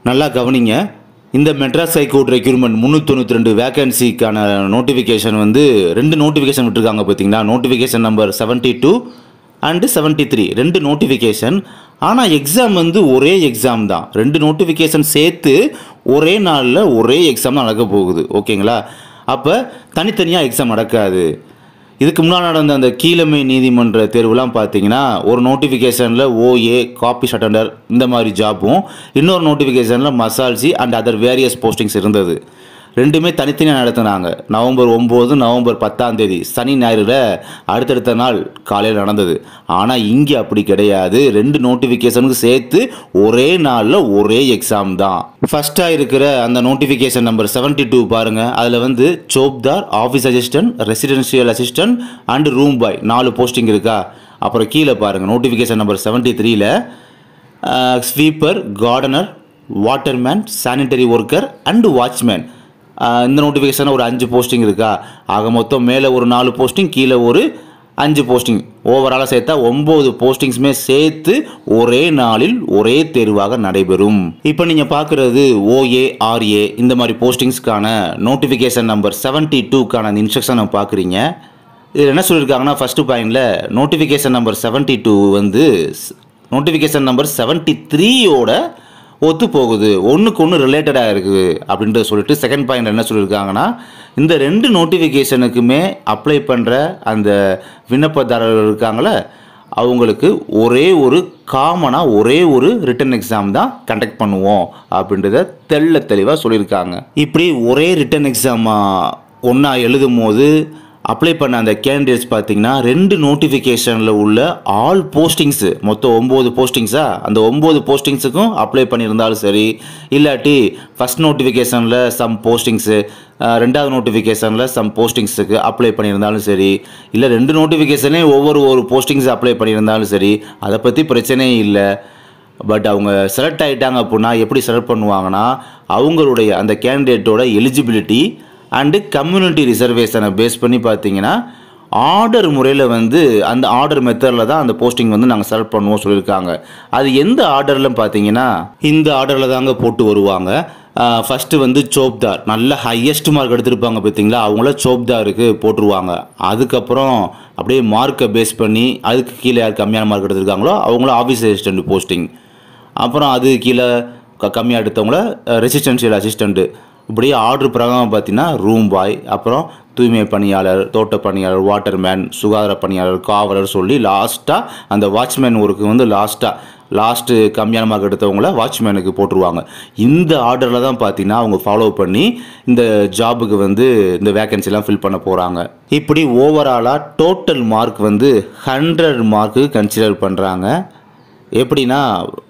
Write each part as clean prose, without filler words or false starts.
நல்லா கவனிங்க. இந்த மெட்ராஸ் ஹைகோர்ட் ரெக்ரூட்மெண்ட் 392 வேகன்சிக்கான நோட்டிஃபிகேஷன் வந்து 2 நோட்டிஃபிகேஷன் விட்டுருக்காங்க பார்த்தீங்களா. Notification number 72 and 73 2 notification. ஆனால் எக்ஸாம் வந்து ஒரே எக்ஸாம் தான். 2 நோட்டிஃபிகேஷன் சேர்த்து ஒரே நாளில் ஒரே எக்ஸாம் தான் நடக்க போகுது. ஓகேங்களா. அப்போ தனித்தனியாக எக்ஸாம் நடக்காது. இதுக்கு முன்னாடி நடந்த அந்த கீழமை நீதிமன்ற தேர்வுலாம் பார்த்தீங்கன்னா ஒரு நோட்டிஃபிகேஷனில் ஓஏ காப்பி அட்டெண்டர் இந்த மாதிரி ஜாப்பும், இன்னொரு நோட்டிஃபிகேஷனில் மசால்ஜி அண்ட் அதர் வேரியஸ் போஸ்டிங்ஸ் இருந்தது. ரெண்டுமே தனித்தனியாக நடத்தினாங்க. நவம்பர் 9 நவம்பர் 10 சனி ஞாயிறில் அடுத்தடுத்த நாள் காலையில் நடந்தது. ஆனால் இங்கே அப்படி கிடையாது. 2 நோட்டிஃபிகேஷனுக்கு சேர்த்து ஒரே நாளில் ஒரே எக்ஸாம் தான். ஃபஸ்ட்டாக இருக்கிற அந்த நோட்டிஃபிகேஷன் நம்பர் 72 பாருங்கள். அதில் வந்து சோப்தார், office assistant, residential assistant and room boy 4 posting இருக்கா. அப்புறம் கீழே பாருங்கள் நோட்டிஃபிகேஷன் நம்பர் 73ல் sweeper, gardener, waterman, sanitary worker and watchman இந்த நோட்டிஃபிகேஷனில் ஒரு 5 போஸ்டிங் இருக்கா. ஆக மொத்தம் மேலே ஒரு 4 போஸ்டிங், கீழே ஒரு 5 போஸ்டிங், ஓவராலாக சேர்த்தா 9 போஸ்டிங்ஸுமே சேர்த்து ஒரே நாளில் ஒரே தேர்வாக நடைபெறும். இப்போ நீங்கள் பார்க்குறது OARA இந்த மாதிரி போஸ்டிங்ஸ்க்கான நோட்டிஃபிகேஷன் நம்பர் 72க்கான அந்த இன்ஸ்ட்ரக்ஷனை பார்க்குறீங்க. இதில் என்ன சொல்லியிருக்காங்கன்னா ஃபஸ்ட்டு பாயிண்டில் நோட்டிஃபிகேஷன் நம்பர் 72 வந்து நோட்டிஃபிகேஷன் நம்பர் 73யோட ஒத்து போகுது, ஒன்றுக்கு ஒன்று ரிலேட்டடாக இருக்குது அப்படின்றத சொல்லிட்டு செகண்ட் பாயிண்ட் என்ன சொல்லியிருக்காங்கன்னா இந்த 2 நோட்டிஃபிகேஷனுக்குமே அப்ளை பண்ணுற அந்த விண்ணப்பதாரர்கள் இருக்காங்களே அவங்களுக்கு ஒரே ஒரு காமனாக ஒரே ஒரு ரிட்டன் எக்ஸாம் தான் கண்டக்ட் பண்ணுவோம் அப்படின்றத தெளிவாக சொல்லியிருக்காங்க. இப்படி ஒரே ரிட்டன் எக்ஸாமாக ஒன்றா எழுதும் போது அப்ளை பண்ண அந்த கேண்டிடேட்ஸ் பார்த்தீங்கன்னா 2 நோட்டிஃபிகேஷனில் உள்ள ஆல் போஸ்டிங்ஸு மொத்தம் 9 போஸ்டிங்ஸா, அந்த 9 போஸ்டிங்ஸுக்கும் அப்ளை பண்ணியிருந்தாலும் சரி, இல்லாட்டி ஃபஸ்ட் நோட்டிஃபிகேஷனில் சம் போஸ்டிங்ஸு, 2வது நோட்டிஃபிகேஷனில் சம் போஸ்டிங்ஸுக்கு அப்ளை பண்ணியிருந்தாலும் சரி, இல்லை 2 நோட்டிஃபிகேஷன்லேயும் ஒரு போஸ்டிங்ஸ் அப்ளை பண்ணியிருந்தாலும் சரி, அதை பற்றி பிரச்சனையே இல்லை. பட் அவங்க செலக்ட் ஆகிட்டாங்க அப்படின்னா எப்படி செலக்ட் பண்ணுவாங்கன்னா அவங்களுடைய அந்த கேண்டிடேட்டோட எலிஜிபிலிட்டி அண்டு கம்யூனிட்டி ரிசர்வேஷனை பேஸ் பண்ணி பார்த்தீங்கன்னா ஆர்டர் முறையில் வந்து அந்த ஆர்டர் மெத்தடில் தான் அந்த போஸ்டிங் வந்து நாங்கள் செலக்ட் பண்ணுவோம் சொல்லியிருக்காங்க. அது எந்த ஆர்டரில் பார்த்தீங்கன்னா இந்த ஆர்டரில் தாங்க போட்டு வருவாங்க. ஃபஸ்ட்டு வந்து சோப்தார் நல்ல ஹையஸ்ட் மார்க் எடுத்திருப்பாங்க பார்த்தீங்களா, அவங்கள சோப்தாருக்கு போட்டுருவாங்க. அதுக்கப்புறம் அப்படியே மார்க்கை பேஸ் பண்ணி அதுக்கு கீழே யார் கம்மியான மார்க் எடுத்திருக்காங்களோ அவங்கள ஆஃபீஸ் அசிஸ்டண்ட் போஸ்டிங், அப்புறம் அது கீழே கம்மியாக எடுத்தவங்கள ரெசிடென்ஷியல் அசிஸ்டண்ட்டு, இப்படியே ஆர்டர் பிரகாரம் பார்த்தீங்கன்னா ரூம் பாய், அப்புறம் தூய்மை பணியாளர், தோட்ட பணியாளர், வாட்டர்மேன், சுகாதார பணியாளர், காவலர் சொல்லி லாஸ்ட்டாக அந்த வாட்ச்மேன் ஒர்க்கு வந்து லாஸ்ட்டு கம்மியான மார்க் எடுத்தவங்கள வாட்ச்மேனுக்கு போட்டுருவாங்க. இந்த ஆர்டரில் தான் பார்த்தீங்கன்னா அவங்க ஃபாலோ பண்ணி இந்த ஜாபுக்கு வந்து இந்த வேக்கன்சிலாம் ஃபில் பண்ண போகிறாங்க. இப்படி ஓவராலாக டோட்டல் மார்க் வந்து 100 மார்க்கு கன்சிடர் பண்ணுறாங்க. எப்படின்னா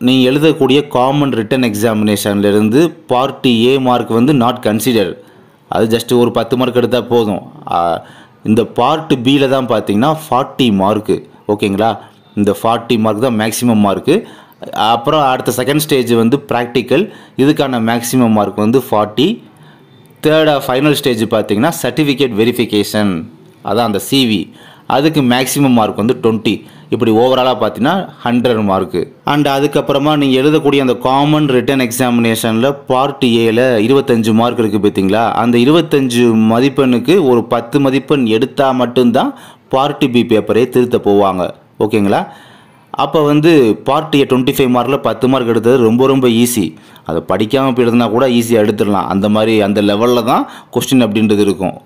நீங்கள் எழுதக்கூடிய காமன் ரிட்டன் எக்ஸாமினேஷன்லேருந்து பார்ட் ஏ மார்க் வந்து நாட் கன்சிடர், அது ஜஸ்ட் ஒரு 10 மார்க் எடுத்தால் போதும். இந்த பார்ட் பியில் தான் பார்த்தீங்கன்னா 40 மார்க்கு. ஓகேங்களா, இந்த 40 மார்க் தான் மேக்ஸிமம் மார்க்கு. அப்புறம் அடுத்த செகண்ட் ஸ்டேஜ் வந்து ப்ராக்டிக்கல், இதுக்கான மேக்ஸிமம் மார்க் வந்து 40. தேர்ட் ஃபைனல் ஸ்டேஜ் பார்த்தீங்கன்னா சர்டிஃபிகேட் வெரிஃபிகேஷன், அதான் அந்த CV, அதுக்கு மேக்ஸிமம் மார்க் வந்து 20. இப்படி ஓவராலாக பார்த்தீங்கன்னா 100 மார்க்கு. அண்ட் அதுக்கப்புறமா நீங்கள் எழுதக்கூடிய அந்த காமன் ரிட்டன் எக்ஸாமினேஷனில் பார்ட் ஏல 25 மார்க் இருக்குது பார்த்தீங்களா, அந்த 25 மதிப்பெண்ணுக்கு ஒரு 10 மதிப்பெண் எடுத்தால் மட்டும்தான் பார்ட் பி பேப்பரே திருத்த போவாங்க. ஓகேங்களா. அப்போ வந்து பார்ட் ஏ 25 மார்க்கில் 10 மார்க் எடுத்தது ரொம்ப ஈஸி. அதை படிக்காமல் போய் எழுதுனா கூட ஈஸியாக எடுத்துடலாம். அந்த மாதிரி அந்த லெவலில் தான் கொஸ்டின் அப்படின்றது இருக்கும்.